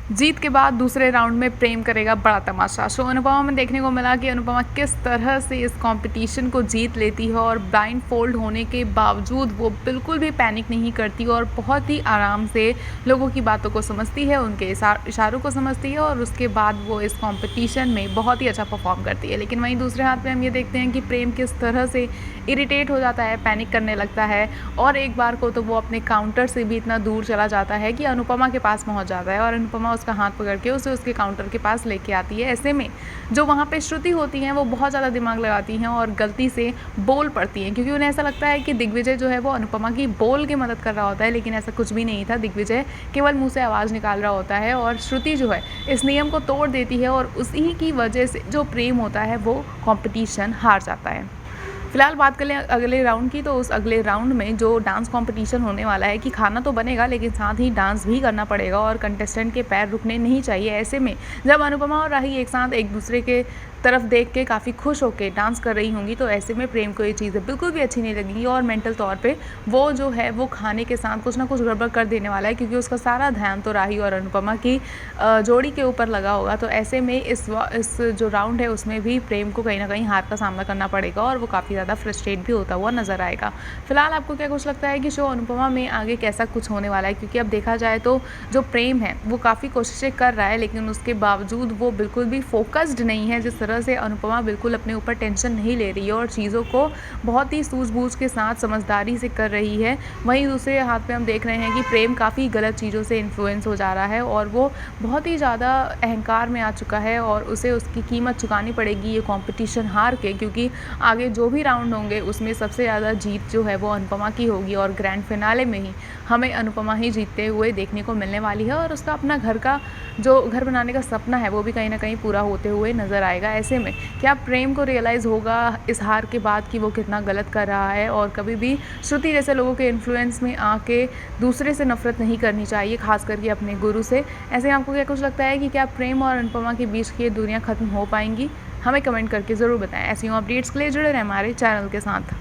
जीत के बाद दूसरे राउंड में प्रेम करेगा बड़ा तमाशा। शो अनुपमा में देखने को मिला कि अनुपमा किस तरह से इस कंपटीशन को जीत लेती है और ब्लाइंड फोल्ड होने के बावजूद वो बिल्कुल भी पैनिक नहीं करती और बहुत ही आराम से लोगों की बातों को समझती है, उनके इशारों को समझती है और उसके बाद वो इस कंपटीशन में बहुत ही अच्छा परफॉर्म करती है। लेकिन वहीं दूसरे हाथ में हम ये देखते हैं कि प्रेम किस तरह से इरिटेट हो जाता है, पैनिक करने लगता है और एक बार को तो वो अपने काउंटर से भी इतना दूर चला जाता है कि अनुपमा के पास पहुंच जाता है और अनुपमा उसका हाथ पकड़ के उसे उसके काउंटर के पास लेके आती है। ऐसे में जो वहाँ पे श्रुति होती हैं वो बहुत ज़्यादा दिमाग लगाती हैं और गलती से बोल पड़ती हैं, क्योंकि उन्हें ऐसा लगता है कि दिग्विजय जो है वो अनुपमा की बोल के मदद कर रहा होता है, लेकिन ऐसा कुछ भी नहीं था। दिग्विजय केवल मुँह से आवाज़ निकाल रहा होता है और श्रुति जो है इस नियम को तोड़ देती है और उसी की वजह से जो प्रेम होता है वो कॉम्पिटिशन हार जाता है। फिलहाल बात कर लें अगले राउंड की, तो उस अगले राउंड में जो डांस कंपटीशन होने वाला है कि खाना तो बनेगा लेकिन साथ ही डांस भी करना पड़ेगा और कंटेस्टेंट के पैर रुकने नहीं चाहिए। ऐसे में जब अनुपमा और राही एक साथ एक दूसरे के तरफ देख के काफ़ी खुश होकर डांस कर रही होंगी तो ऐसे में प्रेम को ये चीज़ें बिल्कुल भी अच्छी नहीं लगेंगी और मेंटल तौर पे वो जो है वो खाने के साथ कुछ ना कुछ गड़बड़ कर देने वाला है, क्योंकि उसका सारा ध्यान तो राही और अनुपमा की जोड़ी के ऊपर लगा होगा। तो ऐसे में इस जो राउंड है उसमें भी प्रेम को कहीं ना कहीं हार का सामना करना पड़ेगा और वो काफ़ी ज़्यादा फ्रस्ट्रेट भी होता हुआ नजर आएगा। फिलहाल आपको क्या कुछ लगता है कि शो अनुपमा में आगे कैसा कुछ होने वाला है, क्योंकि अब देखा जाए तो जो प्रेम है वो काफ़ी कोशिशें कर रहा है लेकिन उसके बावजूद वो बिल्कुल भी फोकस्ड नहीं है। जिस तरह से अनुपमा बिल्कुल अपने ऊपर टेंशन नहीं ले रही है और चीज़ों को बहुत ही सूझबूझ के साथ समझदारी से कर रही है, वहीं दूसरे हाथ पे हम देख रहे हैं कि प्रेम काफ़ी गलत चीज़ों से इन्फ्लुएंस हो जा रहा है और वो बहुत ही ज़्यादा अहंकार में आ चुका है और उसे उसकी कीमत चुकानी पड़ेगी ये कंपटीशन हार के, क्योंकि आगे जो भी राउंड होंगे उसमें सबसे ज़्यादा जीत जो है वो अनुपमा की होगी और ग्रैंड फिनाले में ही हमें अनुपमा ही जीतते हुए देखने को मिलने वाली है और उसका अपना घर बनाने का सपना है वो भी कहीं ना कहीं पूरा होते हुए नज़र आएगा। ऐसे में क्या प्रेम को रियलाइज़ होगा इस हार के बाद कि वो कितना गलत कर रहा है और कभी भी श्रुति जैसे लोगों के इन्फ्लुएंस में आके दूसरे से नफरत नहीं करनी चाहिए, खास करके अपने गुरु से। ऐसे आपको क्या कुछ लगता है कि क्या प्रेम और अनुपमा के बीच की ये दूरियां खत्म हो पाएंगी? हमें कमेंट करके ज़रूर बताएं। ऐसी अपडेट्स के लिए जुड़े रहें हमारे चैनल के साथ।